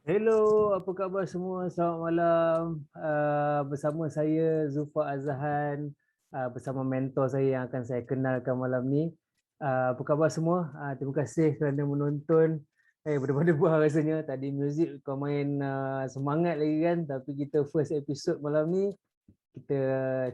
Hello, apa khabar semua? Selamat malam. Bersama saya Zulfa Azhan, bersama mentor saya yang akan saya kenalkan malam ni. Apa khabar semua? Terima kasih kerana menonton. Berdebar-debar rasanya. Tadi muzik kau main semangat lagi kan. Tapi kita first episode malam ni, kita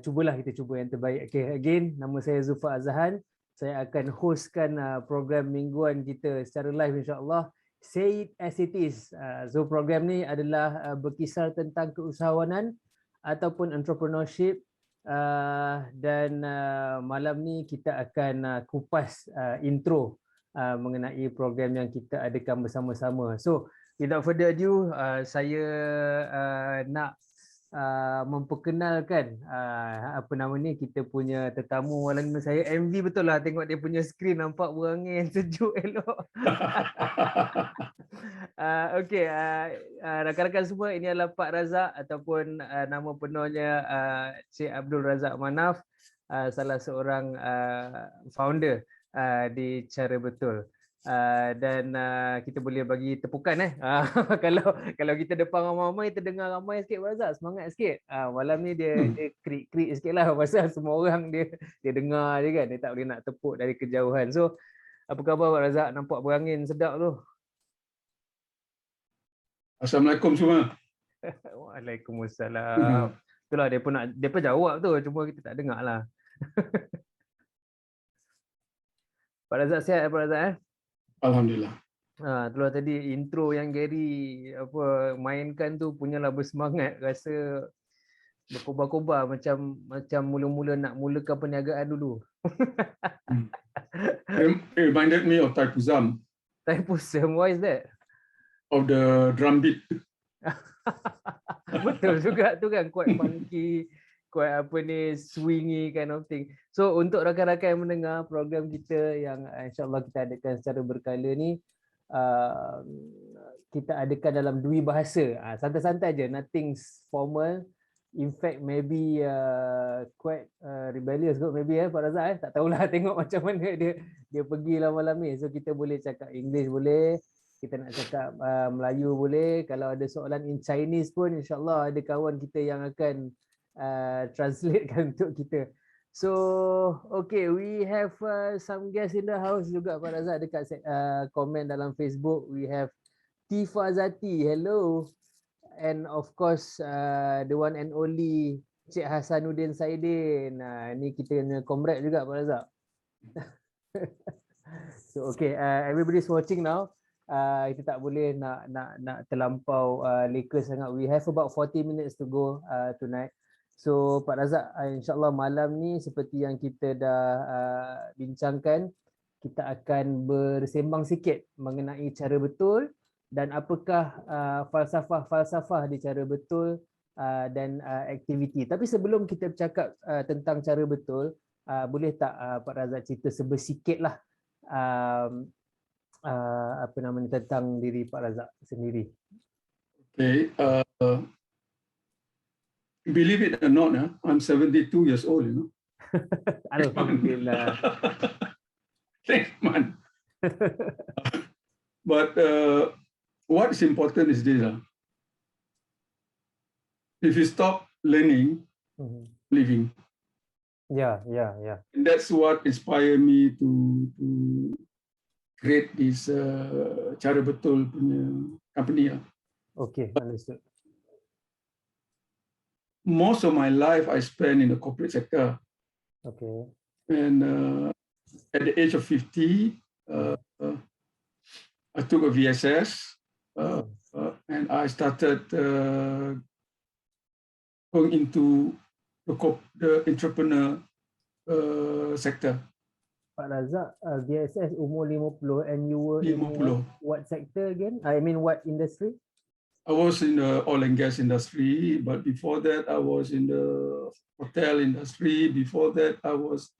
cuba yang terbaik. Okay, again, nama saya Zulfa Azhan. Saya akan hostkan program mingguan kita secara live insya-Allah. Say it as it is. So program ni adalah berkisar tentang keusahawanan ataupun entrepreneurship, dan malam ni kita akan kupas intro mengenai program yang kita adakan bersama-sama. So without further ado, saya nak memperkenalkan apa nama ni, kita punya tetamu malam ni. Saya MV betul lah tengok dia punya skrin, nampak berangin sejuk elok. Okey, rakan-rakan semua, ini adalah Pak Razak ataupun nama penuhnya Cik Abdul Razak Manaf, salah seorang founder di Carabetul. Dan kita boleh bagi tepukan kalau kita depan ramai-ramai, terdengar ramai sikit Pak Razak, semangat sikit. Malam ni dia krik-krik sikit lah pasal semua orang dia dengar je kan, dia tak boleh nak tepuk dari kejauhan. So apa khabar Pak Razak? Nampak berangin sedap tu. Assalamualaikum semua. Waalaikumsalam. Itulah dia pun jawab tu, cuma kita tak dengar lah. Pak Razak sihat Pak Razak? Alhamdulillah. Itulah tadi intro yang Gary mainkan tu punyalah bersemangat, rasa berkobar-kobar macam mula-mula nak mulakan perniagaan dulu. It reminded me of Taipusam. Taipusam, why is that? Of the drum beat. Betul juga tu kan, quite funky, quite swingy kind of thing. So untuk rakan-rakan yang mendengar program kita yang insya-Allah kita adakan secara berkala ni, kita adakan dalam dua bahasa. Santai-santai je, nothing formal. In fact maybe quite rebellious kot maybe Pak Razak. Tak tahulah, tengok macam mana dia pergi lah malam ni. So kita boleh cakap English boleh, kita nak cakap Melayu boleh. Kalau ada soalan in Chinese pun insya-Allah ada kawan kita yang akan translatekan untuk kita. So okay, we have some guests in the house juga Pak Razak, dekat komen dalam Facebook. We have Tifa Zati, hello. And of course the one and only Cik Hasanuddin Saidin. Ni kita punya comrade juga Pak Razak. So okay, everybody's watching now. Kita tak boleh nak terlampau leka sangat. We have about 40 minutes to go tonight. So Pak Razak, insyaAllah malam ni seperti yang kita dah bincangkan, kita akan bersembang sikit mengenai Carabetul dan apakah falsafah-falsafah di Carabetul dan aktiviti. Tapi sebelum kita bercakap tentang Carabetul, boleh tak Pak Razak cerita sebersikit lah tentang diri Pak Razak sendiri? Okay. Believe it or not, I'm 72 years old, you know. Alhamdulillah. Thanks, man. But what is important is this. If you stop learning, living. Yeah. And that's what inspired me to create this Carabetul punya company. Okay, understood. Most of my life I spent in the corporate sector. Okay. And at the age of 50, I took a VSS and I started going into the entrepreneur sector. Pak Razak, VSS umur 50 and you were 50. in what sector again? I mean what industry? I was in the oil and gas industry, but before that I was in the hotel industry. Before that I was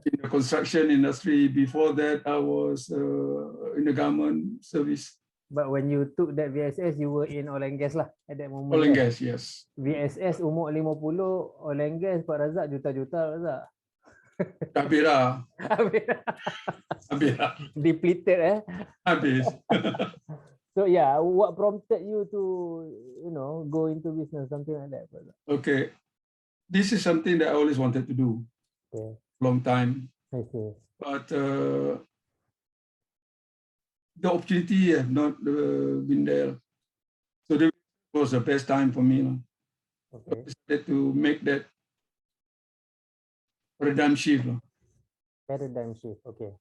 in the construction industry. Before that I was in the government service. But when you took that VSS, you were in oil and gas lah at that moment. Oil and gas, yes. VSS umur 50, oil and gas Pak Razak juta-juta Pak Razak. Habis lah. Habis lah. Depleted Habis. So yeah, what prompted you to, go into business, something like that? Pak Razak? Okay, this is something that I always wanted to do, Okay, long time, I see. but the opportunity have not been there. So it was the best time for me. So Okay, I decided to make that paradigm shift. paradigm shift. Okay.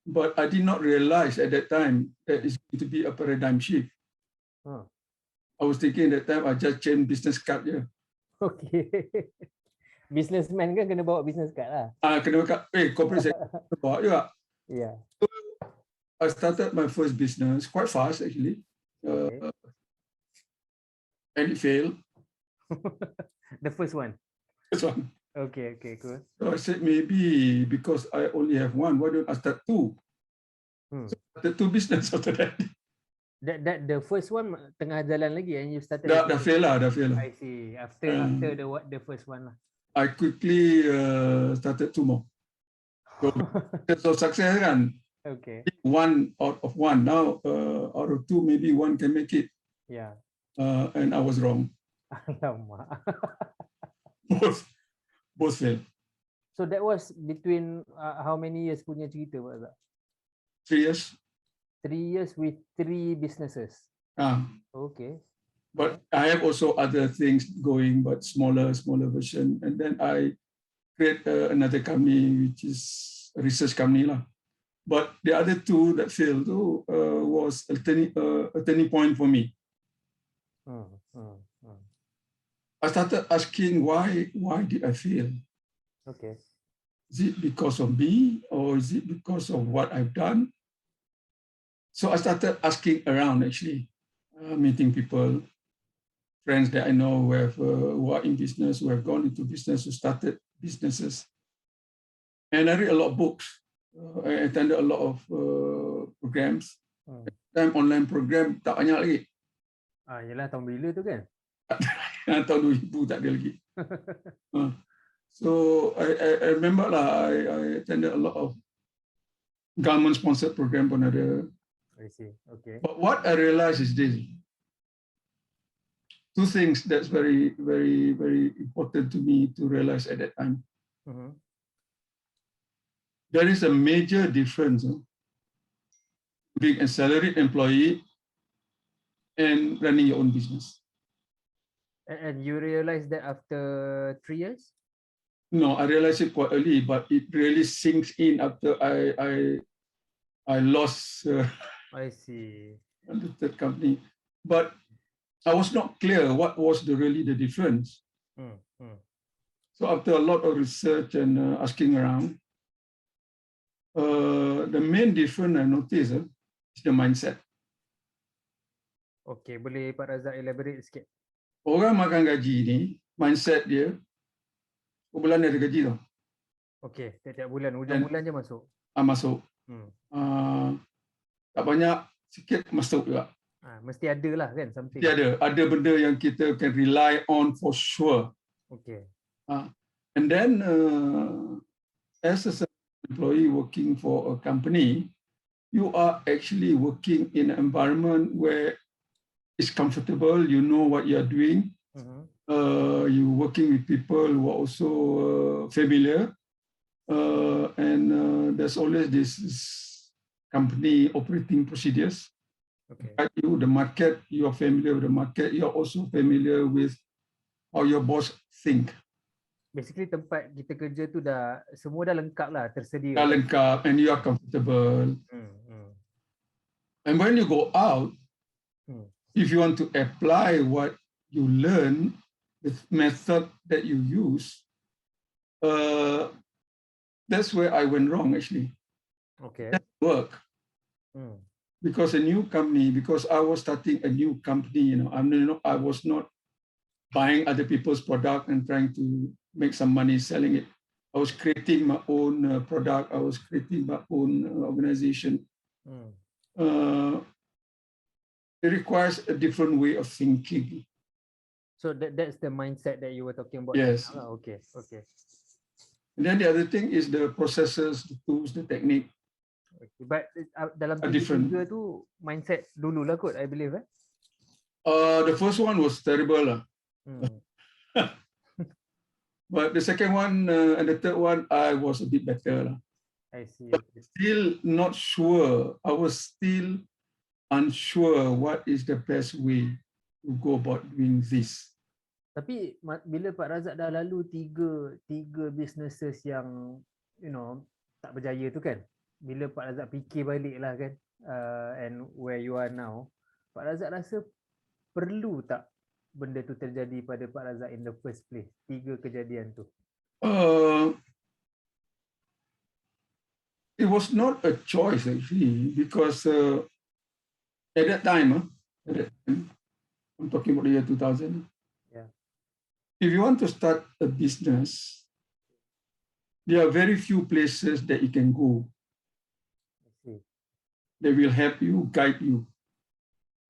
But I did not realize at that time that it's going to be a paradigm shift. Huh. I was thinking at that time I just changed business card. Okay. Businessman kan kena bawa business card lah. Kena corporate sector bawa juga. Yeah. I started my first business quite fast actually. Okay. And it failed. The first one. This one. Okay, cool. So I said maybe because I only have one, why don't I start two? So I started two business after that. That the first one tengah jalan lagi and you started. Dah fail lah. I see. After the first one lah. I quickly started two more. So success kan. Okay. One out of one. Now out of two, maybe one can make it. Yeah. And I was wrong. Alamak. Both failed. So that was between how many years punya cerita Pak Razak? 3 years. 3 years with 3 businesses. Okay. But I have also other things going, but smaller version. And then I create another company, which is a research company lah. But the other two that failed was a turning point for me. I started asking why did I fail? Okay. Is it because of me or is it because of what I've done? So I started asking around actually, meeting people, friends that I know who are in business, who have gone into business, who started businesses. And I read a lot of books. I attended a lot of programs. Time online program tak banyak lagi. Yelah tahun bila tu kan? Tahun 2000 tak ada lagi. So I remember lah, I attended a lot of government-sponsored program pun ada. I see. Okay. But what I realized is this. Two things that's very, very, very important to me to realize at that time. There is a major difference being a salaried employee and running your own business. And you realized that after 3 years? No, I realized it quite early, but it really sinks in after I lost I see. the third company. But I was not clear what was really the difference. So after a lot of research and asking around, the main difference I noticed is the mindset. Okay, boleh Pak Razak elaborate sikit? Orang makan gaji ni, mindset dia, bulan dia ada gaji tau. Okay, tiap-tiap bulan, hujung bulan je masuk. Masuk. Tak banyak, sikit masuk juga. Mesti ada lah kan, something. Mesti ada benda yang kita can rely on for sure. Okay. And then, as an employee working for a company, you are actually working in an environment where it's comfortable, you know what you are doing. You're working with people who are also familiar. And there's always this company operating procedures. Okay. You, the market, you are familiar with the market. You are also familiar with how your boss think. Basically tempat kita kerja tu semua dah lengkap lah, tersedia. Dah lengkap and you are comfortable. And when you go out, if you want to apply what you learn, the method that you use, that's where I went wrong actually. Okay. That work. Because I was starting a new company, I was not buying other people's product and trying to make some money selling it. I was creating my own product. I was creating my own organization. It requires a different way of thinking. So that's the mindset that you were talking about. Yes. Okay. And then the other thing is the processes, the tools, the technique. Okay. But dalam are different. tiga tu mindset dululah kot, I believe. The first one was terrible lah. Hmm. But the second one and the third one, I was a bit better lah. I see. But Okay. still not sure. I was still unsure what is the best way to go about doing this. Tapi bila Pak Razak dah lalu tiga businesses yang tak berjaya tu kan, bila Pak Razak fikir balik lah kan, and where you are now, Pak Razak rasa perlu tak benda tu terjadi pada Pak Razak in the first place, tiga kejadian tu? It was not a choice actually, because at that time, I'm talking about the year 2000. Yeah. If you want to start a business, there are very few places that you can go. I see. They will help you, guide you.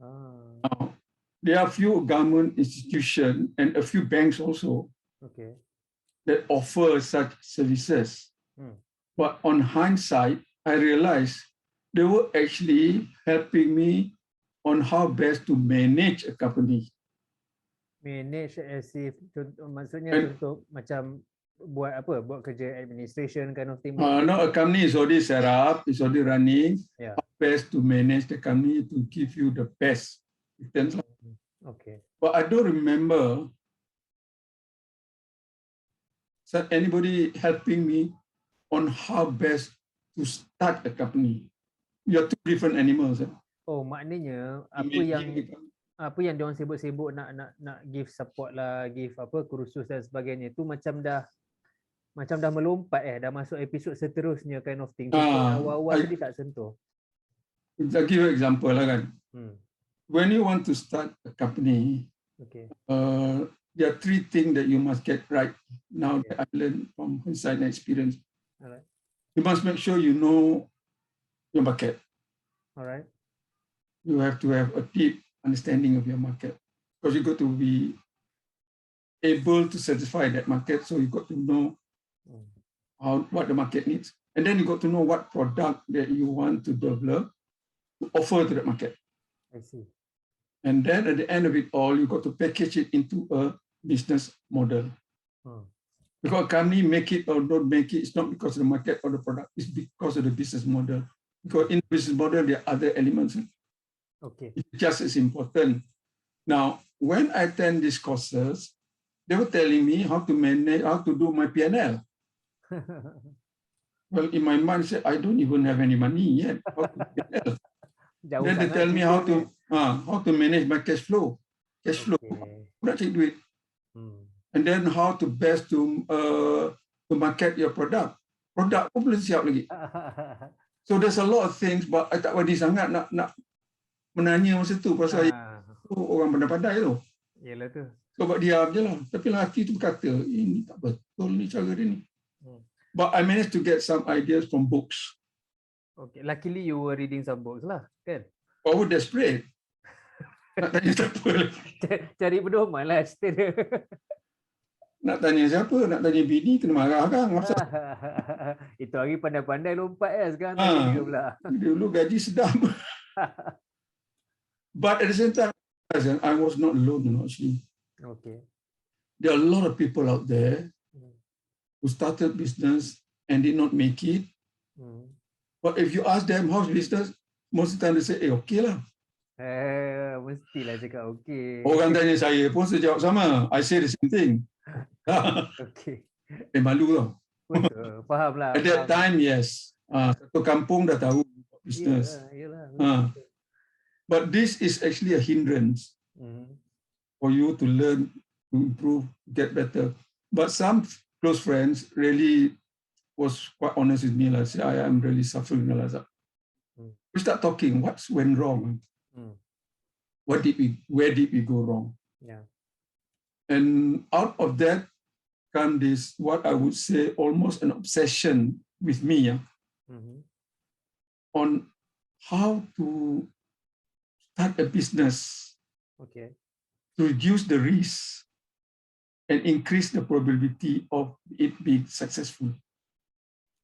Now, there are few government institutions and a few banks also that offer such services. But on hindsight, I realized they were actually helping me on how best to manage a company. Manage as if, maksudnya contoh macam buat apa? Buat kerja administration kind of thing? No, a company is already set up, it's already running. Yeah. How best to manage the company to give you the best returns. Okay. But I don't remember anybody helping me on how best to start a company. You are two different animals. Oh, maknanya apa yang diorang sibuk-sibuk nak give support lah, give kursus dan sebagainya tu macam dah melompat dah masuk episod seterusnya kind of thing. Awal-awal tadi tak sentuh. I'll give you an example lah kan. When you want to start a company, there are three things that you must get right. Now that I learned from inside experience. Alright. You must make sure you know your market. Alright. You have to have a deep understanding of your market, because you got to be able to satisfy that market. So you got to know what the market needs, and then you got to know what product that you want to develop to offer to the market. I see. And then at the end of it all, you got to package it into a business model. Because a company make it or don't make it, it's not because of the market or the product, it's because of the business model. Because in the business model, there are other elements. Okay. It's just as important. Now, when I attend these courses, they were telling me how to manage, how to do my P&L. Well, in my mind, I said, I don't even have any money yet. How to P&L? Then they tell me how to manage my cash flow. Not take duit. And then how to best to market your product. Produk pun belum siap lagi. So there's a lot of things, but I tak berani sangat nak menanya masa tu pasal orang pandai-pandai tu. Yalah tu. So buat diam je lah. Tapi lelaki tu berkata, ini tak betul ni cara dia ni. But I managed to get some ideas from books. Okay, luckily you were reading some books lah, kan? I was desperate. Nak tanya siapa lagi? Cari pedoman lah cerita dia. Nak tanya siapa? Nak tanya bini, kena marah kan? Itu hari pandai-pandai lompat sekarang tanya dia pula. Dulu gaji sedap. But at the same time, I was not alone, actually. Okay. There are a lot of people out there who started business and did not make it. But if you ask them how's business, most of the time they say, okay lah. Mestilah cakap okay. Orang tanya saya pun saya jawab sama. I say the same thing. Okay. Malu tau. Betul, faham lah. At that time, yes. Satu kampung dah tahu business. Yalah. But this is actually a hindrance for you to learn, to improve, get better. But some close friends really was quite honest with me. Like, say, I am really suffering. We start talking. What went wrong? Where did we go wrong? Yeah. And out of that come this, what I would say, almost an obsession with me on how to start a business, to reduce the risk and increase the probability of it being successful.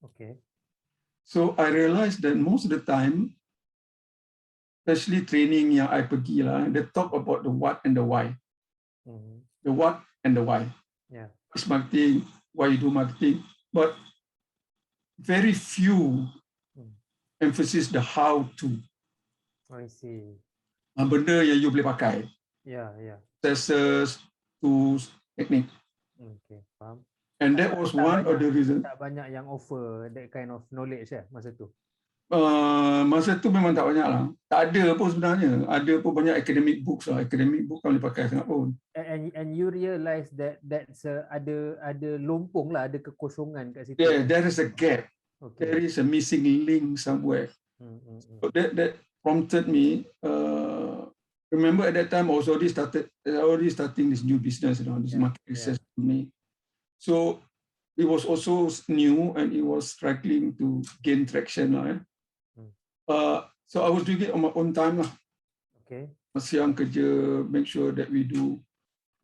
Okay. So I realized that most of the time, especially training yang I pergi lah, they talk about the what and the why. The what and the why. Yeah. It's marketing, why you do marketing, but very few emphasis the how to. I see. Benda yang you boleh pakai. Yeah, yeah. Processes, tools, teknik. Okay, faham. And that was one of the reasons. Tak banyak yang offer that kind of knowledge masa tu. Masa tu memang tak banyak lah. Tak ada pun sebenarnya. Ada pun banyak academic books lah. Academic book kan boleh pakai sangat pun. And you realize that that's ada lompong lah, ada kekosongan kat situ. Yeah, there is a gap. Okay. There is a missing link somewhere. So that prompted me. Remember at that time I was already starting this new business, this market research for me. So it was also new and it was struggling to gain traction lah. So I was doing it on my own time lah. Okay. Siang kerja, make sure that we do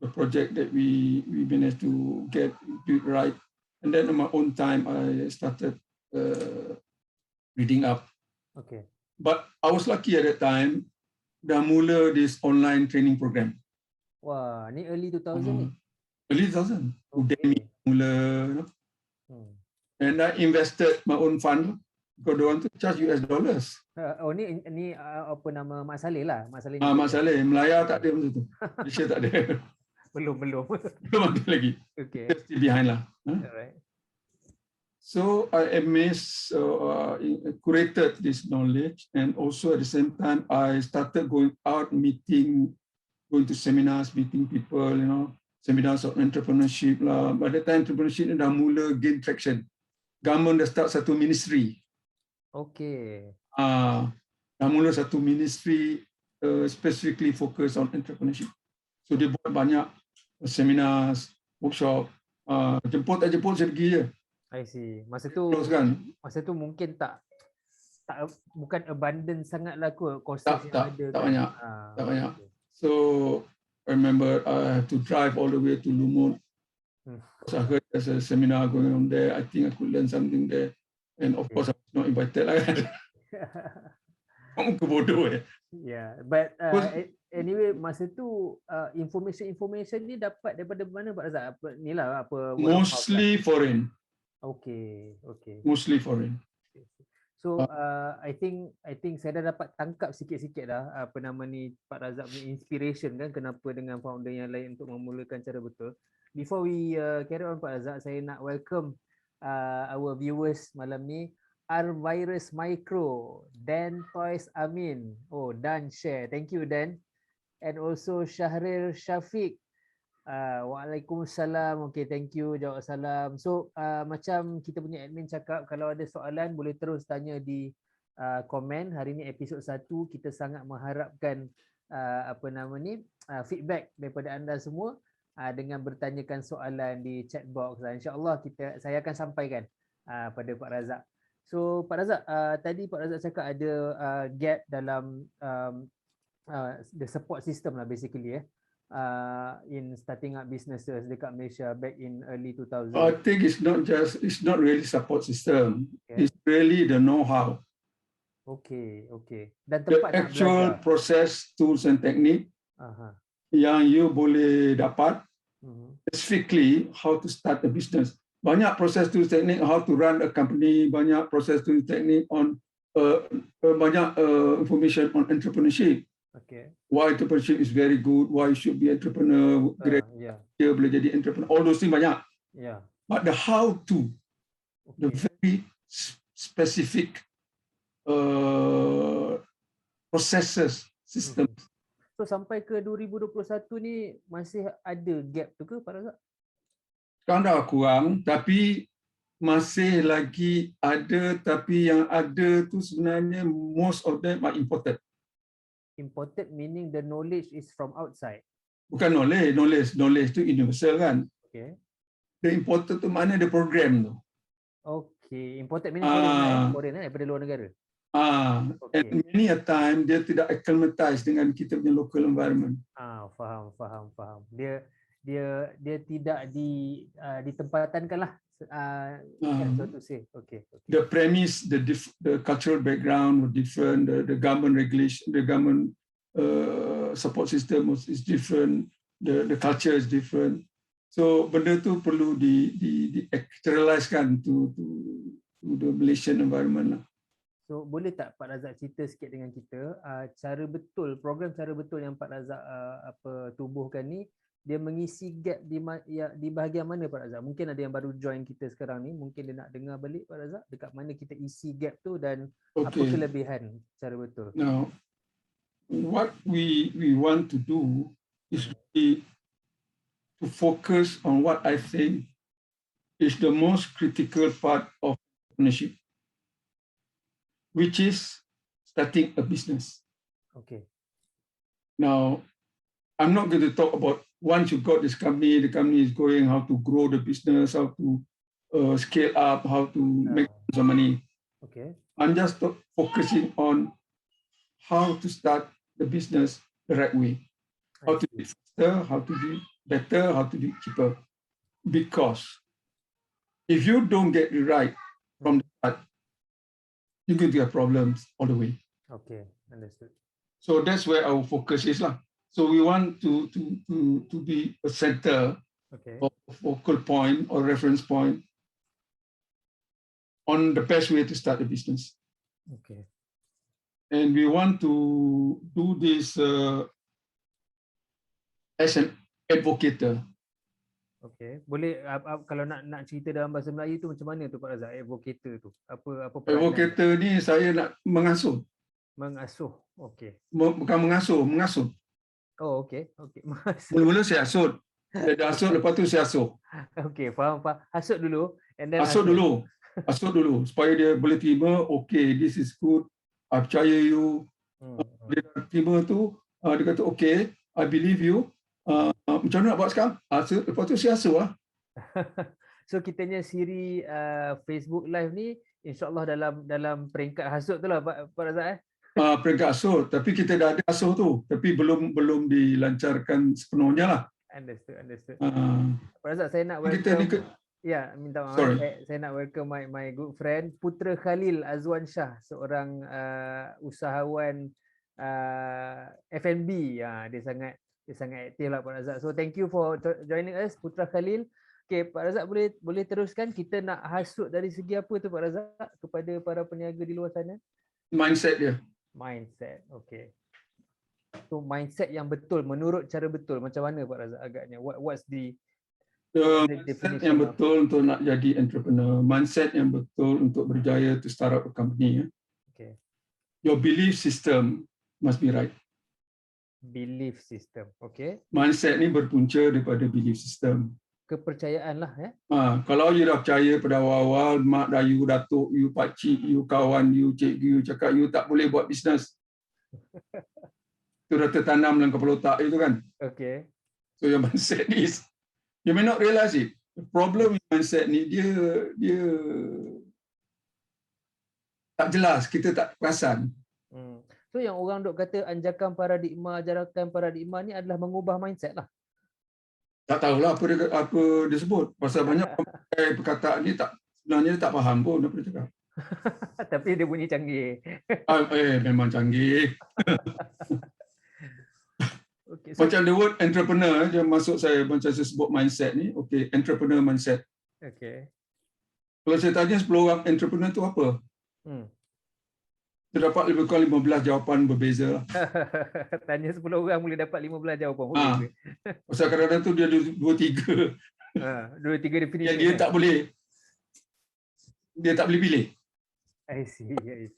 the project that we managed to get it right. And then on my own time, I started reading up. Okay. But I was lucky at that time, dah mula this online training program. Wah, ni early 2000 ni? Early 2000. Okay. Mula. And I invested my own fund because they want to charge US dollars. Oh, ni apa nama Mak Saleh lah. Mak Saleh. Mak Saleh, Melaya tak ada masa tu. Malaysia tak ada. Belum. Belum ada lagi. Okay. Still behind lah. Alright. So I curated this knowledge, and also at the same time I started going out going to seminars, meeting people, seminars of entrepreneurship lah. By the time entrepreneurship ni dah mula gain traction. Government dah start satu ministry. Okay. Dah mula satu ministry specifically focus on entrepreneurship. So dia buat banyak seminars, workshop, jemput saya pergi je. I see. Masa tu mungkin tak bukan abundant sangat lah kot courses yang ada. Tak banyak. So I remember I had to drive all the way to Lumut. So I heard there's a seminar going on there. I think I could learn something there. And of course I was not invited lah. Kamu kebodoh . Yeah, but anyway masa tu information ni dapat daripada mana Pak Razak? Mostly foreign. Okay. Mostly foreign. So I think saya dah dapat tangkap sikit-sikit dah apa nama ni Pak Razak punya inspiration kan kenapa dengan founder yang lain untuk memulakan Carabetul. Before we carry on Pak Razak, saya nak welcome our viewers malam ni. Virus Micro, Dan Toys Amin. Oh, Dan share. Thank you Dan. And also Syahril Syafiq. Waalaikumsalam. Okay, thank you. Jawab salam. So macam kita punya admin cakap, kalau ada soalan boleh terus tanya di komen. Hari ni episod 1 kita sangat mengharapkan feedback daripada anda semua dengan bertanyakan soalan di chat box. InsyaAllah saya akan sampaikan pada Pak Razak. So Pak Razak, tadi Pak Razak cakap ada gap dalam the support system lah basically in starting up businesses dekat Malaysia back in early 2000. I think it's not really support system. Okay. It's really the know-how. Okay. Dan tempat the actual process, tools and technique yang you boleh dapat specifically how to start a business. Banyak proses tools teknik how to run a company, banyak proses tools teknik on banyak information on entrepreneurship. Okay. Why entrepreneurship is very good, why you should be entrepreneur, dia boleh jadi entrepreneur. All those things banyak. Yeah. But the how to, the very specific processes, systems. So sampai ke 2021 ni masih ada gap tu ke Pak Razak? Sekarang dah kurang, tapi masih lagi ada, tapi yang ada tu sebenarnya most of them are imported. Imported meaning the knowledge is from outside. Bukan knowledge tu universal kan. Okay. The imported tu mana the program tu. Okay, imported meaning foreign daripada luar negara. Okay. And many a time dia tidak acclimatize dengan kita punya local environment. Faham. Dia tidak ditempatankan lah Yeah, so to say. Okay. The premise, the cultural background was different. The government regulation, the government support system is different. The culture is different. So benda tu perlu di actualizekan to the Malaysian environment lah. So boleh tak Pak Razak cerita sikit dengan kita program cara betul yang Pak Razak tubuhkan ni, dia mengisi gap di bahagian mana Pak Razak? Mungkin ada yang baru join kita sekarang ni, mungkin dia nak dengar balik Pak Razak, dekat mana kita isi gap tu dan apa kelebihan cara betul. Now, what we want to do is to focus on what I think is the most critical part of entrepreneurship, which is starting a business. Okay. Now, I'm not going to talk about once you got this company, the company is going, how to grow the business, how to scale up, how to make some money. Okay. I'm just focusing on how to start the business the right way. How to do it faster, how to do it better, how to do it cheaper. Because if you don't get it right from the start, you're going to have problems all the way. Okay, understood. So that's where our focus is lah. So we want to be a center, or focal point or reference point on the best way to start a business. Okay. And we want to do this as an advocate. Okay, boleh kalau nak cerita dalam bahasa Melayu tu macam mana tu Pak Razak, advocate tu? Apa advocate ni saya nak mengasuh. Mengasuh. Okay. Bukan mengasuh. Oh, okay. Mula-mula saya asut. Saya dah asut, lepas tu saya asuh. Okay, faham. Hasut dulu. And then Asut dulu. Supaya dia boleh terima, okay, this is good. I percaya you. Dia terima tu, dia kata, okay, I believe you. Macam mana nak buat sekarang? Asut, lepas tu saya asuh lah. So kitanya siri Facebook Live ni, insyaAllah dalam peringkat hasut tu lah Pak Razak peringkat asuh, tapi kita dah ada asuh tu, tapi belum dilancarkan sepenuhnya lah. Understood. Pak Razak, saya nak welcome. Minta maaf. Saya nak welcome my good friend Putra Khalil Azwan Shah, seorang usahawan F&B. Dia sangat aktif lah Pak Razak. So thank you for joining us Putra Khalil. Okay, Pak Razak boleh teruskan, kita nak hasut dari segi apa tu Pak Razak kepada para peniaga di luar sana? Mindset, okay. So mindset yang betul menurut cara betul macam mana Pak Razak agaknya? What's the mindset yang betul untuk nak jadi entrepreneur, mindset yang betul untuk berjaya to start up a company. Okay. Your belief system must be right. Belief system, okay. Mindset ni berpunca daripada belief system. Kepercayaan lah Kalau you dah percaya pada awal-awal, mak dayu, datuk you, pakcik you, kawan you, cikgu you cakap you tak boleh buat bisnes. Itu dah tertanam dalam kepala otak itu kan. Okay. So your mindset is, you may not realize it. The problem with mindset ni dia tak jelas, kita tak perasan. So yang orang dok kata ajarkan paradigma ni adalah mengubah mindset lah. Tak tahulah apa dia sebut. Pasal banyak pakai perkataan ni sebenarnya tak faham pun apa dia cakap. Tapi dia bunyi canggih. Memang canggih. Okay, macam the word entrepreneur, dia masuk saya macam saya sebut mindset ni. Okay, entrepreneur mindset. Okay. Kalau saya tanya 10 orang entrepreneur tu apa? Terdapat lebih kurang 15 jawapan berbeza. Tanya 10 orang boleh dapat 15 jawapan berbeza. Pasal kadang-kadang tu dia ada 2-3. 2-3 definisi. Yang dia tak boleh pilih. I see.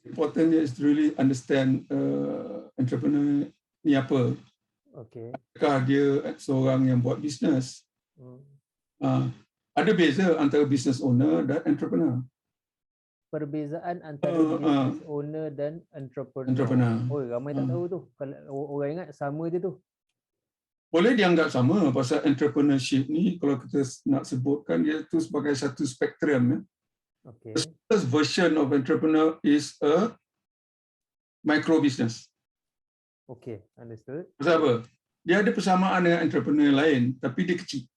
Important is to really understand entrepreneur ni apa. Okay. Adakah dia seorang yang buat bisnes? Ada beza antara business owner dan entrepreneur. Perbezaan antara business owner dan entrepreneur. Oh, ramai tak tahu tu. Kalau orang ingat sama je tu. Boleh dianggap sama pasal entrepreneurship ni kalau kita nak sebutkan dia tu sebagai satu spektrum. Okay. The first version of entrepreneur is a micro business. Okay, understood. Pasal apa? Dia ada persamaan dengan entrepreneur lain tapi dia kecil.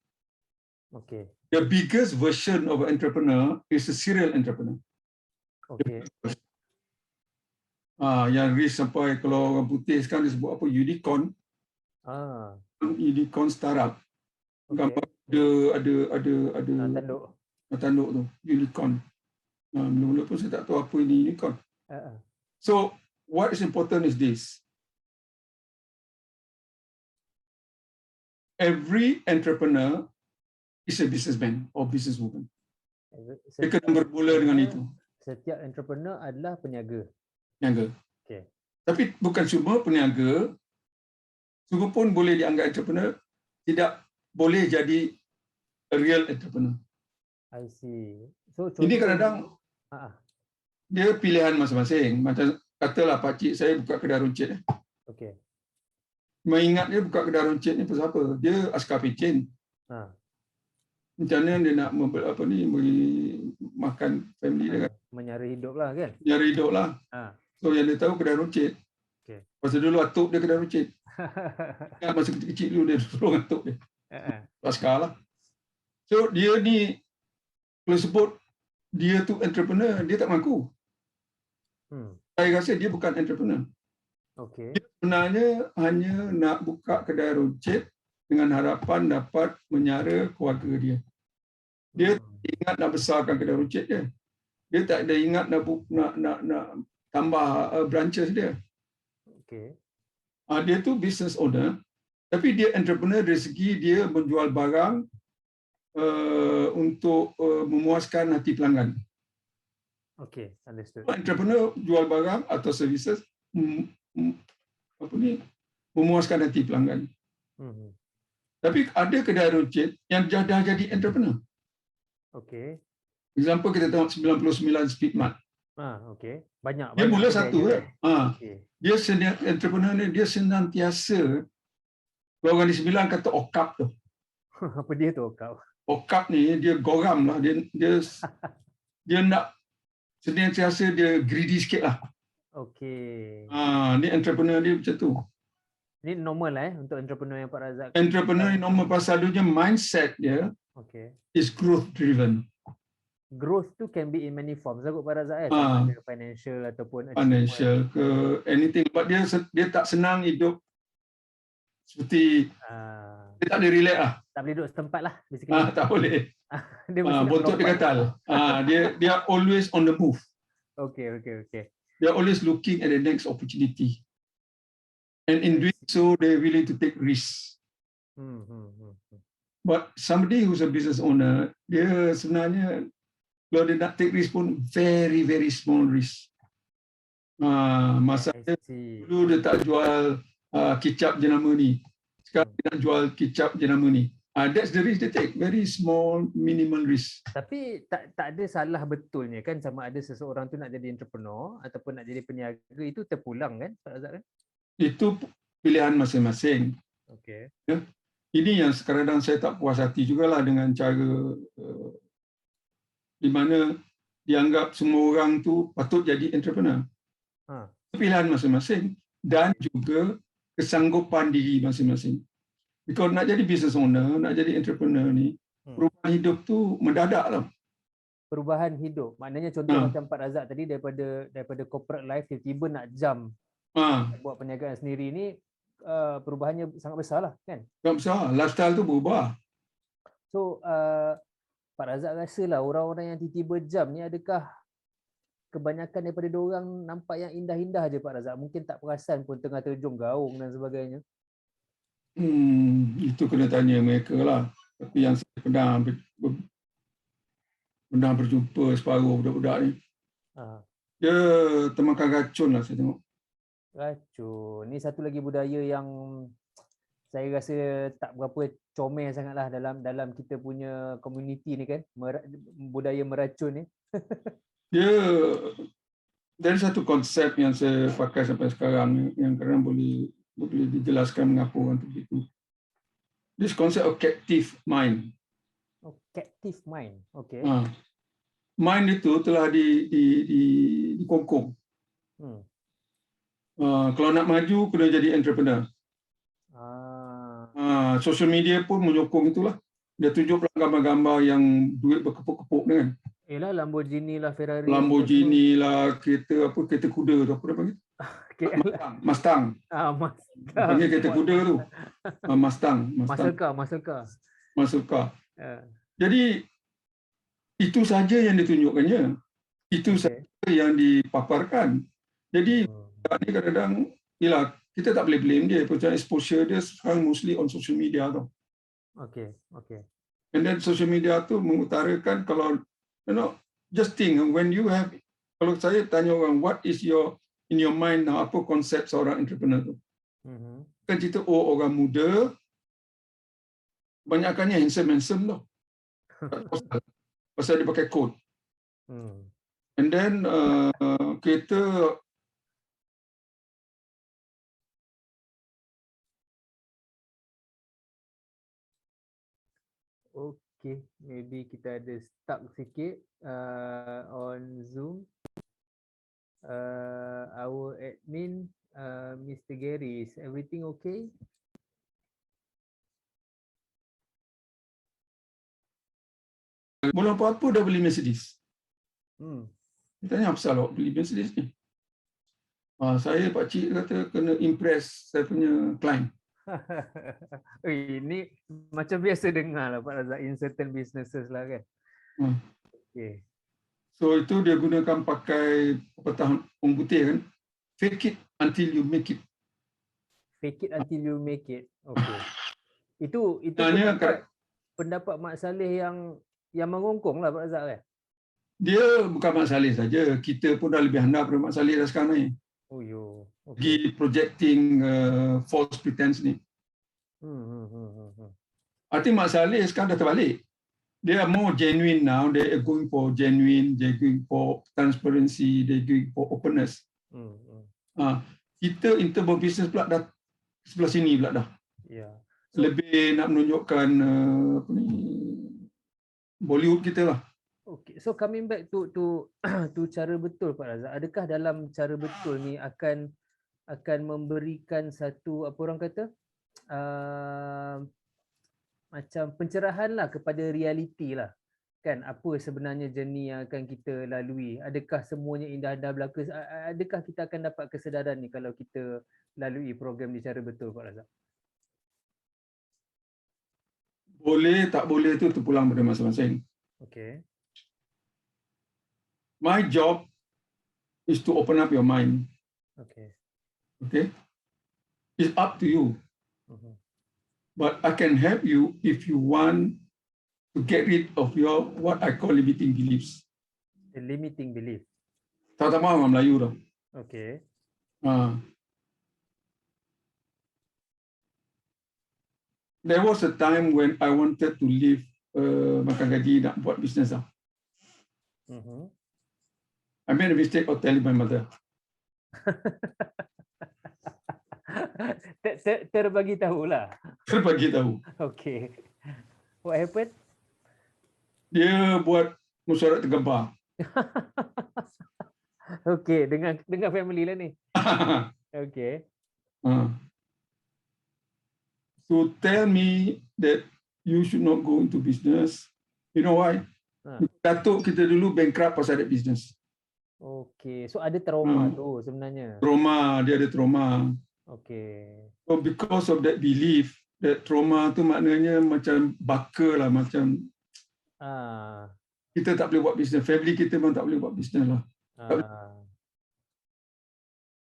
Okay. The biggest version of an entrepreneur is a serial entrepreneur. Okay. Yang risk sampai kalau orang putih sekarang dia sebut apa unicorn, unicorn startup. Gambar ada tanduk tu unicorn. Mula-mula pun saya tak tahu apa ini unicorn. So what is important is this. Every entrepreneur is a businessman or businesswoman. Dia kena bermula dengan itu. Setiap entrepreneur adalah peniaga. Peniaga. Okay. Tapi bukan semua peniaga semua pun boleh dianggap entrepreneur, tidak boleh jadi a real entrepreneur. I see. So ini kadang-kadang dia pilihan masing-masing. Macam katalah pakcik saya buka kedai runcit. Okay. Mengingat dia buka kedai runcit ni pasal apa? Dia askar picin. Macam mana dia nak beri makan family dia kan? Menyara hidup lah kan? Menyara hidup lah. So yang dia tahu kedai runcit. Okay. Pasal dulu atuk dia kedai runcit. Masa kecil-kecil dulu dia suruh atuk dia. Askar lah. So dia ni kalau sebut dia tu entrepreneur, dia tak mengaku. Saya rasa dia bukan entrepreneur. Okay. Dia sebenarnya hanya nak buka kedai runcit dengan harapan dapat menyara keluarga dia. Dia ingat nak besarkan kedai runcit dia. Dia tak ada ingat nak tambah branches dia. Okay. Dia tu business owner, tapi dia entrepreneur dari segi dia menjual barang untuk memuaskan hati pelanggan. Okay, understood. Entrepreneur jual barang atau services memuaskan hati pelanggan. Tapi ada kedai runcit yang dah jadi entrepreneur. Okay. Example kita tengok 99 Speedmart. Okay. Banyak. Dia mula satu kan. Okay. Dia entrepreneur ni dia senantiasa, kalau orang di Sembilan kata okap tu. Apa dia tu okap? Okap ni dia goram lah. Dia nak senantiasa dia greedy sikit lah. Okay. Ni entrepreneur dia macam tu. Ini normal untuk entrepreneur yang Pak Razak. Entrepreneur ni normal pasal dia mindset dia is growth driven. Growth tu can be in many forms. Aku Pak Razak sama ada financial ataupun financial ke anything. But dia tak senang hidup seperti dia tak boleh relax lah. Tak boleh duduk setempat lah basically. Tak boleh. Bontot dia gatal. Dia always on the move. Okay. They are always looking at the next opportunity. And in doing so, they're willing to take risks. But somebody who's a business owner, dia sebenarnya kalau dia nak take risk pun very, very small risk. Masa dulu dia tak jual kicap jenama ni. Sekarang dia nak jual kicap jenama ni. That's the risk they take. Very small, minimal risk. Tapi tak ada salah betulnya kan sama ada seseorang tu nak jadi entrepreneur ataupun nak jadi peniaga, itu terpulang kan Pak Razak kan? Itu pilihan masing-masing. Okay. Ya? Ini yang kadang-kadang saya tak puas hati jugalah dengan cara di mana dianggap semua orang tu patut jadi entrepreneur. Pilihan masing-masing dan juga kesanggupan diri masing-masing. Because nak jadi business owner, nak jadi entrepreneur ni, perubahan hidup tu mendadak lah. Perubahan hidup. Maknanya contoh macam Pak Razak tadi daripada corporate life tiba-tiba nak jump buat perniagaan sendiri ni, perubahannya sangat besar lah kan? Sangat besar. Lifestyle tu berubah. So Pak Razak rasalah orang-orang yang tiba-tiba jump ni adakah kebanyakan daripada diorang nampak yang indah-indah je Pak Razak? Mungkin tak perasan pun tengah terjun gaung dan sebagainya. Itu kena tanya mereka lah. Tapi yang saya pernah berjumpa separuh budak-budak ni, dia termakan racun lah saya tengok. Racun. Ni satu lagi budaya yang saya rasa tak berapa comel sangatlah dalam kita punya komuniti ni kan, budaya meracun ni. Dia dari satu konsep yang saya pakai sampai sekarang yang kadang boleh dijelaskan mengapa orang tu begitu. This concept of captive mind. Captive mind. Okay. Mind itu telah dikongkong. Kalau nak maju kena jadi entrepreneur. Social media pun menyokong itulah. Dia tunjuk gambar-gambar yang duit berkepuk-kepuk ni kan. Yelah, Lamborghini lah, Ferrari lah, Lamborghini lah, kereta kuda tu, apa dia panggil? Mustang. Mustang. Panggil kereta kuda tu. Mustang. Muscle car. Jadi itu saja yang ditunjukkannya. Itu saja yang dipaparkan. Jadi ni kadang-kadang kita tak boleh blame dia. Pasal exposure dia sekarang mostly on social media tu. Okay. And then social media tu mengutarakan kalau just think when you have, kalau saya tanya orang what is in your mind now, apa konsep seorang entrepreneur tu? Kan cerita orang muda banyakkannya handsome tu. Pasal dia pakai coat. And then kereta Okay, maybe kita ada stuck sikit on Zoom. Our admin, Mr. Gary, is everything okay? belum apa-apa dah beli Mercedes. Tanya apa pasal awak beli Mercedes ni? Saya pakcik kata kena impress saya punya client. Ini macam biasa dengar lah Pak Razak, in certain businesses lah kan. Okay. So itu dia gunakan pakai petang orang putih kan. Fake it until you make it. Fake it until you make it. Okay. Itu pendapat Mak Saleh yang mengongkong lah Pak Razak kan. Dia bukan Mak Saleh saja, kita pun dah lebih handal daripada Mak Saleh dah sekarang ni. Okay. Projecting false pretense ni. Arti Mak Saleh sekarang dah terbalik. They are more genuine now. They are going for genuine, they're going for transparency, they're going for openness. Kita in terms of business pula dah sebelah sini pula dah. Lebih nak menunjukkan Bollywood kita lah. Okay, so coming back to Carabetul Pak Razak, adakah dalam Carabetul ni akan memberikan satu apa orang kata macam pencerahan lah kepada realiti lah kan, apa sebenarnya journey yang akan kita lalui? Adakah semuanya indah-indah belaka? Adakah kita akan dapat kesedaran ni kalau kita lalui program di Carabetul Pak Razak? Boleh tak boleh tu terpulang pada masing-masing. Okay. My job is to open up your mind. Okay. It's up to you. But I can help you if you want to get rid of your what I call limiting beliefs. The limiting belief. Tak faham orang Melayu dah. Okay. There was a time when I wanted to leave makan gaji nak buat bisnes lah. I made a mistake of telling my mother. Terbagi tahu lah. Terbagi tahu. Okay. What happened? Dia buat mesyuarat tergempar. Okay, dengan family lah ni. Okay. So tell me that you should not go into business. You know why? Datuk kita dulu bankrupt pasal ada business. Okay, so ada trauma tu sebenarnya. Dia ada trauma. Okay. So because of that belief, that trauma tu maknanya macam baka lah, macam kita tak boleh buat bisnes. Family kita pun tak boleh buat bisnes lah.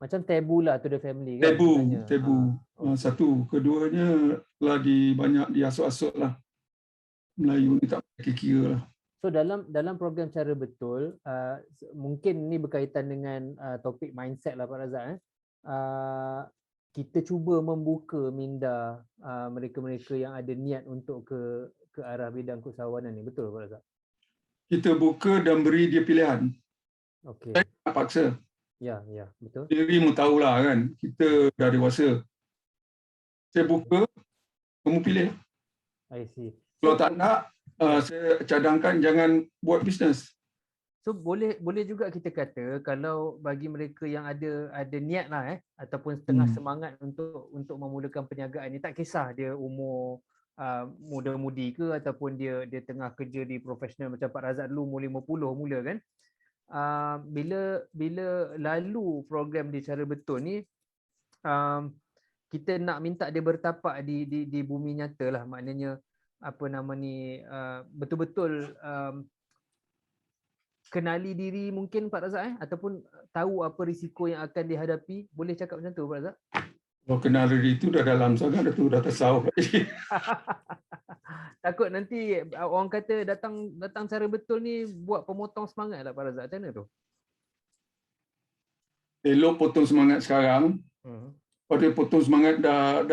Macam tabu lah to the family kan. Tabu. Satu. Keduanya lagi banyak diasut-asut lah. Melayu ni tak boleh kira lah. So dalam program Carabetul, mungkin ni berkaitan dengan topik mindset lah Pak Razak. Kita cuba membuka minda mereka-mereka yang ada niat untuk ke arah bidang keusahawanan ni, betul Pak Razak? Kita buka dan beri dia pilihan. Okay. Saya tak paksa. Ya, betul. Diri mu tahulah kan, kita dah dewasa. Saya buka, kamu pilih. I see. Kalau tak nak, saya cadangkan jangan buat bisnes. So boleh juga kita kata kalau bagi mereka yang ada niat lah ataupun setengah semangat untuk memulakan perniagaan ni, tak kisah dia umur muda-mudi ke ataupun dia tengah kerja di profesional macam Pak Razak dulu umur 50 mula kan. Bila lalu program di Carabetul ni, kita nak minta dia bertapak di bumi nyata lah, maknanya apa nama ni, betul-betul kenali diri mungkin Pak Razak ataupun tahu apa risiko yang akan dihadapi. Boleh cakap macam tu Pak Razak? Kalau kenal diri itu dah dalam sangat, itu dah tersawuf. Takut nanti orang kata datang Carabetul ni buat pemotong semangat lah Pak Razak. Macam mana tu? Elok potong semangat sekarang. Pada potong semangat dah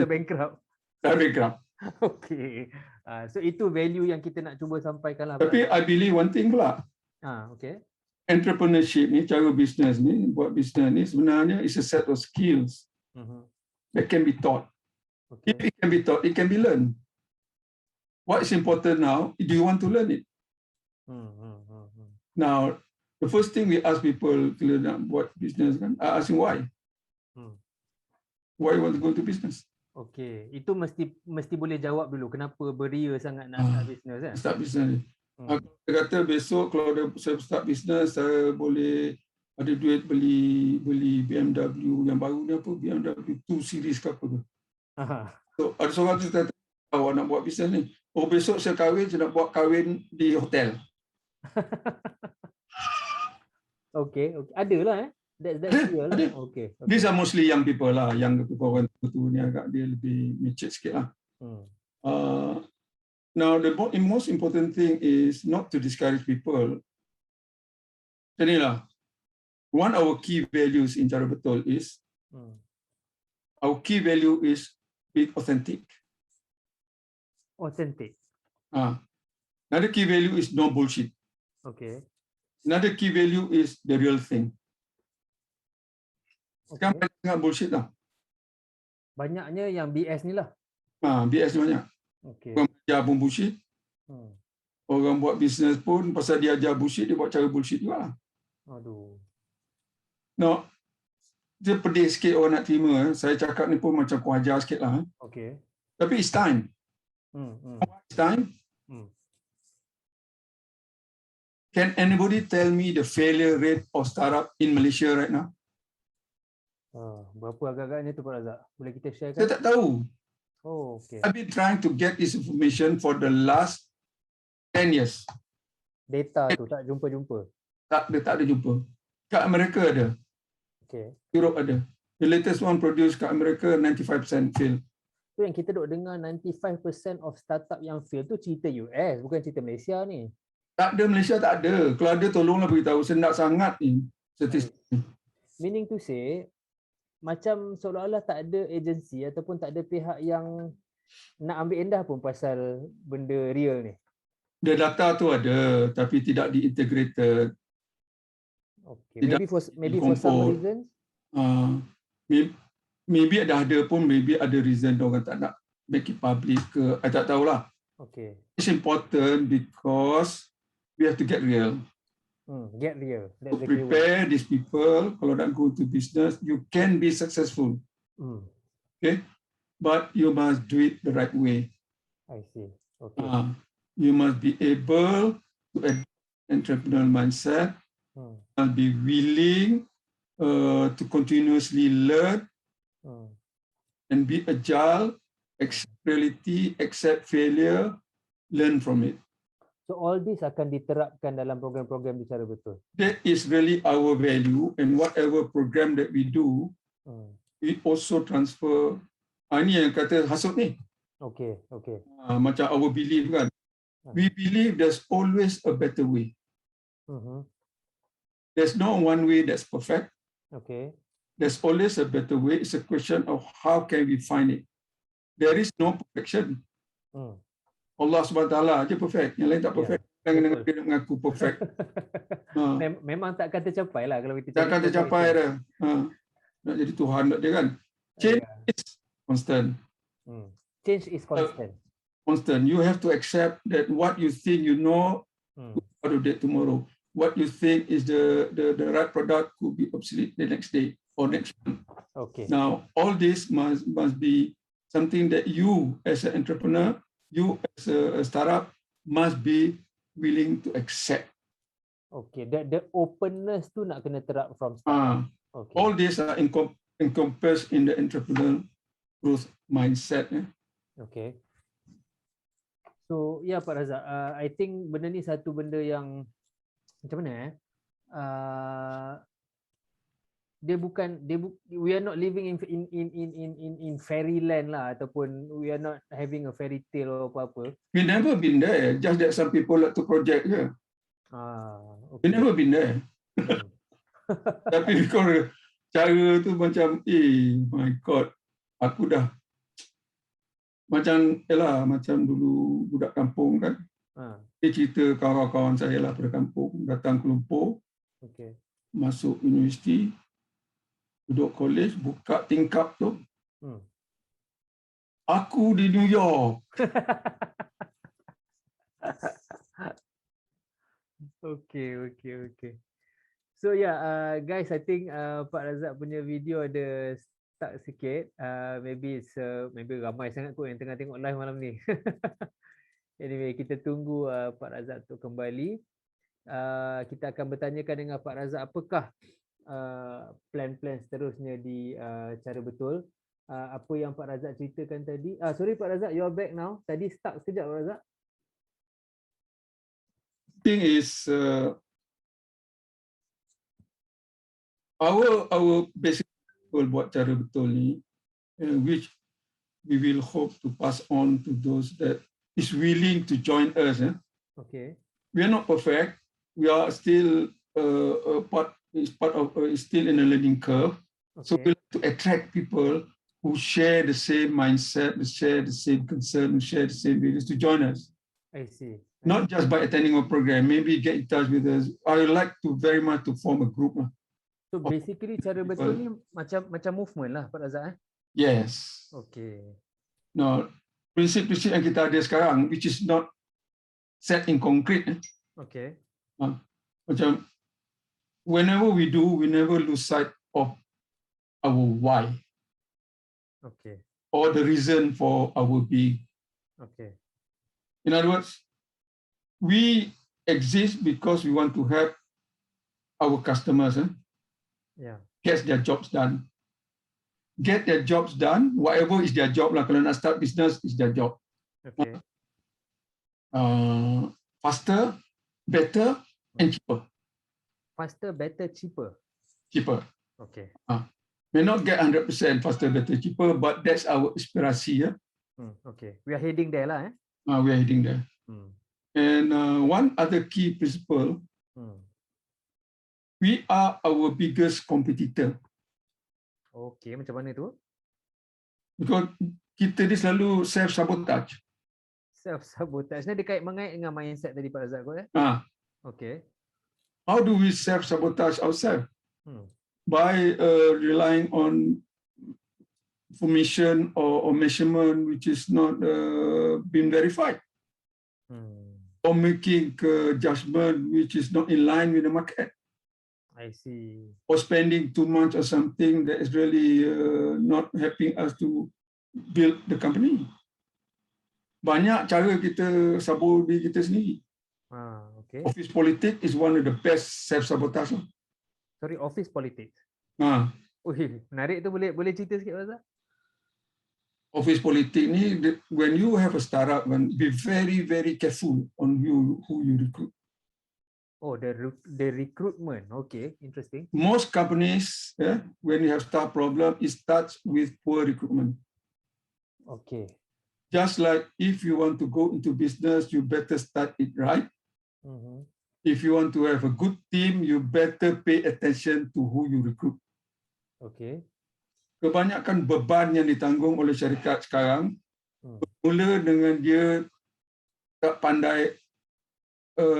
bankrupt. Dah bankrupt. Okay. So itu value yang kita nak cuba sampaikan lah. Tapi I believe one thing pula. Okay. Entrepreneurship ni, cara bisnes ni, buat bisnes ni sebenarnya is a set of skills that can be taught. Okay. If it can be taught, it can be learned. What is important now, do you want to learn it? Now, the first thing we ask people kalau nak buat bisnes kan, I ask why. Why you want to go into business? Okay, itu mesti boleh jawab dulu. Kenapa beria sangat nak start bisnes kan? Start bisnes ni. Saya kata besok kalau saya start bisnes, saya boleh ada duit beli BMW yang baru ni apa, BMW 2 series ke apa tu. So, ada seorang tu kata, awak nak buat bisnes ni. Oh, besok saya kahwin, saya nak buat kahwin di hotel. Okay. Adalah That's real lah. Okay. These are mostly young people lah. Young people orang tu ni agak dia lebih mature sikit lah. Now, the most important thing is not to discourage people. Macam ni lah. One of our key values in Carabetul is our key value is be authentic. Authentic. Another key value is no bullshit. Okay. Another key value is the real thing. Sekarang banyak bullshit lah. Banyaknya yang BS ni lah. BS ni banyak. Okay. Orang ajar pun bullshit. Orang buat bisnes pun pasal dia ajar bullshit, dia buat cara bullshit juga lah. Aduh. No, dia pedih sikit orang nak terima. Saya cakap ni pun macam ku ajar sikit lah. Okay. Tapi it's time. It's time. Can anybody tell me the failure rate of startup in Malaysia right now? Berapa agak-agaknya tu Pak Razak? Boleh kita share kan? Saya tak tahu. Oh, okay. I've been trying to get this information for the last 10 years. Data tu tak jumpa-jumpa? Tak ada jumpa. Kat Amerika ada. Okay. Europe ada. The latest one produced kat Amerika 95% fail. Tu yang kita duk dengar 95% of startup yang fail tu cerita US, bukan cerita Malaysia ni. Tak ada, Malaysia tak ada. Kalau ada tolonglah beritahu. Sendak sangat ni statistik. Meaning to say, macam seolah-olah tak ada agensi ataupun tak ada pihak yang nak ambil endah pun pasal benda real ni. The data tu ada tapi tidak diintegrated. Okay. Maybe for some reasons. Maybe ada pun, maybe ada reason orang tak nak make it public ke. I tak tahulah. Okay. It's important because we have to get real. Get real. To prepare these people, kalau nak go to business, you can be successful. Okay, but you must do it the right way. I see. Okay. You must be able to adopt entrepreneurial mindset. And be willing to continuously learn and be agile, accept reality, accept failure, learn from it. So all this akan diterapkan dalam program-program di Carabetul. That is really our value, and whatever program that we do, we also transfer. Ini yang kata hasut ni. Okay. Macam our belief kan. We believe there's always a better way. There's no one way that's perfect. Okay. There's always a better way. It's a question of how can we find it. There is no perfection. Allah SWT aja perfect. Yang lain tak perfect. Jangan dia mengaku perfect. Memang takkan tercapai lah kalau kita takkan tercapai dah. Nak jadi Tuhan nak dia kan. Change is constant. Change is constant. Constant. You have to accept that what you think you know out of that tomorrow. What you think is the right product could be obsolete the next day or next month. Okay. Now all this must be something that you as an entrepreneur, you as a startup must be willing to accept. Okay, the openness tu nak kena terap from start. Okay. All these are encompassed in the entrepreneurial growth mindset. Okay. So ya Pak Razak, I think benda ni satu benda yang macam mana we are not living in fairyland lah, ataupun we are not having a fairy tale or apa-apa. We never been there, just that some people like to project here. Okay. We never been there. Tapi kalau cara tu macam, my God, aku dah macam dulu budak kampung kan. Dia cerita kawan-kawan saya lah pada kampung, datang ke Lumpur, masuk universiti, duduk college, buka tingkap tu. Aku di New York. Okay. So guys, I think Pak Razak punya video ada stuck sikit. Maybe ramai sangat kot yang tengah tengok live malam ni. Anyway, kita tunggu Pak Razak tu kembali. Kita akan bertanyakan dengan Pak Razak apakah plan-plan seterusnya di Carabetul. Apa yang Pak Razak ceritakan tadi. Sorry Pak Razak, you're back now. Tadi stuck sekejap Pak Razak. Thing is, our basic goal buat Carabetul ni, which we will hope to pass on to those that is willing to join us. Okay. We are not perfect. We are still still in a learning curve. Okay. So we like to attract people who share the same mindset, who share the same concern, who share the same values to join us. I see. Not just by attending a program, maybe get in touch with us. I would like to very much to form a group. So basically Carabetul ni macam movement lah Pak Razak. Yes. Okay. No, prinsip-prinsip yang kita ada sekarang, which is not set in concrete. Okay. Macam whenever we do, we never lose sight of our why. Okay. Or the reason for our being. Okay. In other words, we exist because we want to help our customers get their jobs done. Get their jobs done, whatever is their job lah. Kalau nak start business, is their job. Okay. Faster, better, and cheaper. Faster, better, cheaper. Cheaper. Okay. May not get 100% faster, better, cheaper, but that's our aspirasi. Okay. We are heading there lah. We are heading there. And one other key principle, we are our biggest competitor. Okay, macam mana tu? Because kita ni selalu self-sabotage. Self-sabotage. Ni dia mengait dengan mindset tadi Pak Razak kot. Okay. How do we self-sabotage ourselves? By relying on information or measurement which is not been verified. Or making a judgment which is not in line with the market. I see. Or spending too much or something that is really not helping us to build the company. Banyak cara kita sabot diri kita sendiri. Okay. Office politics is one of the best self-sabotage. Sorry, office politics. Menarik tu, boleh cerita sikit Pak Razak? Office politics ni, when you have a startup, be very, very careful on who you recruit. Oh, the recruitment. Okay, interesting. Most companies, when you have start problem, it starts with poor recruitment. Okay. Just like if you want to go into business, you better start it right. If you want to have a good team, you better pay attention to who you recruit. Okay. Kebanyakan beban yang ditanggung oleh syarikat sekarang bermula dengan dia tak pandai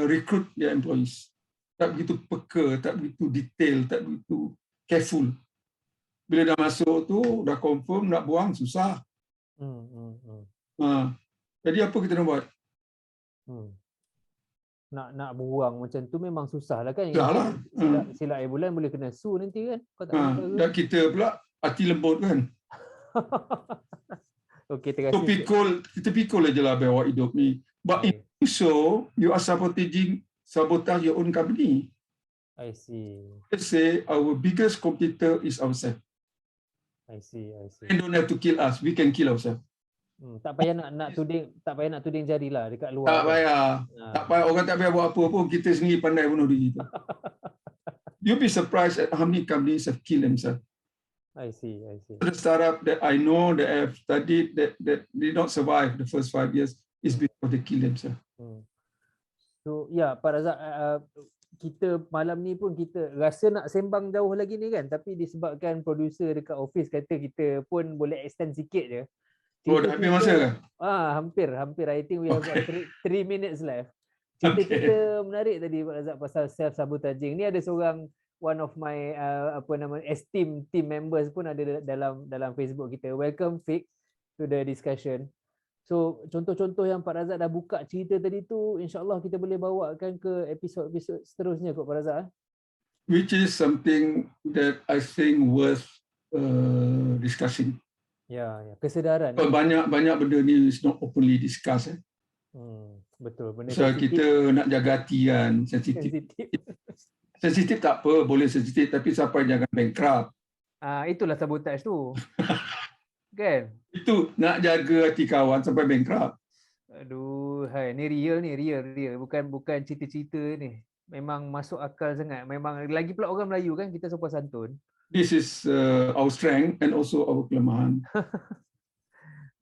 recruit their employees. Tak begitu peka, tak begitu detail, tak begitu careful. Bila dah masuk tu, dah confirm nak buang, susah. Jadi apa kita nak buat? Nak buang macam tu memang susah lah kan. Susah lah. Silap bulan boleh kena sue nanti kan. Kau tak dan kita pula hati lembut kan. Okey, terima kasih. Kita pikul aja lah bawa hidup ni. But in so, you are sabotage your own company. I see. Let's say our biggest competitor is ourselves. I see. And don't have to kill us. We can kill ourselves. Tak payah nak tuding jarilah dekat luar. Tak payah. Orang tak payah buat apa pun. Kita sendiri pandai bunuh diri kita. You'll be surprised at how many companies have killed themselves. I see. The startup that I know that have studied that did not survive the first 5 years is because they kill themselves. So Pak Razak, kita malam ni pun kita rasa nak sembang jauh lagi ni kan, tapi disebabkan producer dekat office kata kita pun boleh extend sikit je. Dah habis masa ke? Hampir. I think we have got 3 minutes left. Cerita kita menarik tadi Pak Razak pasal self-sabotaging. Ni ada seorang one of my esteemed team members pun ada dalam Facebook kita. Welcome Fix to the discussion. So contoh-contoh yang Pak Razak dah buka cerita tadi tu, insya-Allah kita boleh bawakan ke episod-episod seterusnya kot Pak Razak. Which is something that I think worth discussing. Ya, kesedaran. Banyak benda ni is not openly discussed. Betul. Benda so kita nak jaga hati kan, sensitif. Sensitif tak apa, boleh sensitif, tapi sampai jangan bankrupt. Itulah sabotage tu. Kan? Itu nak jaga hati kawan sampai bankrupt. Aduh, ni real. Bukan cerita-cerita ni. Memang masuk akal sangat. Memang lagi pula orang Melayu kan, kita sopan santun. This is our strength and also our kelemahan.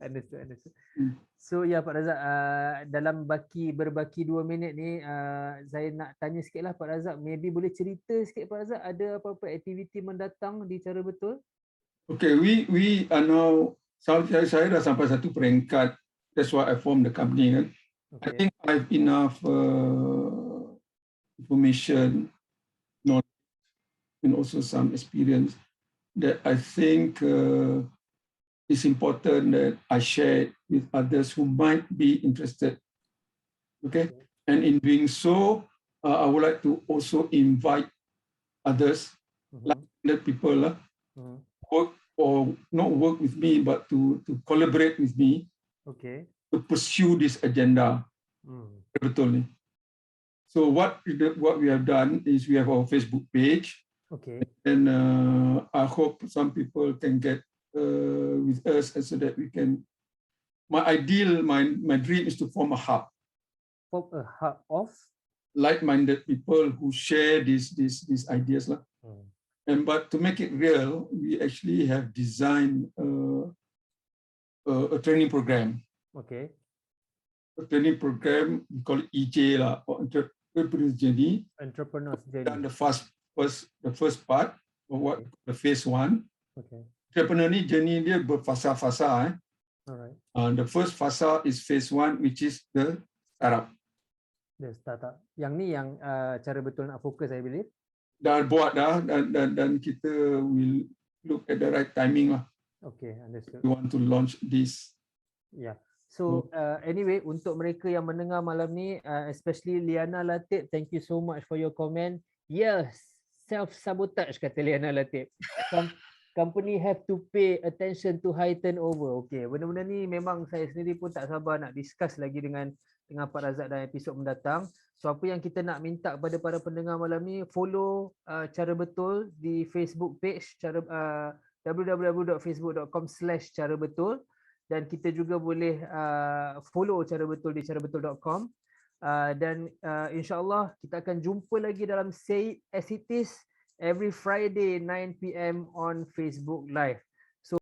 Understood. So Pak Razak, dalam berbaki 2 minit ni, saya nak tanya sikit lah Pak Razak, maybe boleh cerita sikit Pak Razak, ada apa-apa aktiviti mendatang di Carabetul? Okay, we are now, saya dah sampai satu peringkat, that's why I formed the company kan. Okay. I think I have enough information, knowledge, and also some experience that I think it's important that I share with others who might be interested. Okay, and in doing so, I would like to also invite others, like people, work or not work with me, but to collaborate with me. Okay. To pursue this agenda. Betul ni. So what we have done is we have our Facebook page. Okay. And I hope some people can get with us, and so that we can. My dream is to form a hub. Form a hub of like-minded people who share these ideas lah. And but to make it real, we actually have designed a training program. Okay. A training program, we call it EJ lah, or Entrepreneur's Journey. Entrepreneur's Journey. And the first part, or what the phase 1. Okay. Entrepreneur ni journey dia berfasa-fasa. Alright. The first fasa is phase 1, which is the startup. The startup. Yang ni yang Carabetul nak fokus, I believe. Dah buat dah, dan kita will look at the right timing lah. Okay, understood. We want to launch this. Yeah. So anyway, untuk mereka yang mendengar malam ni, especially Liana Latif, thank you so much for your comment. Yes, self-sabotage kata Liana Latif. Company have to pay attention to high turnover. Okay, benda-benda ni memang saya sendiri pun tak sabar nak discuss lagi dengan Pak Razak dalam episod mendatang. So apa yang kita nak minta kepada para pendengar malam ni, follow Carabetul di Facebook page www.facebook.com/carabetul, dan kita juga boleh follow Carabetul di carabetul.com, dan insyaAllah kita akan jumpa lagi dalam Say It As It Is every Friday 9 PM on Facebook Live.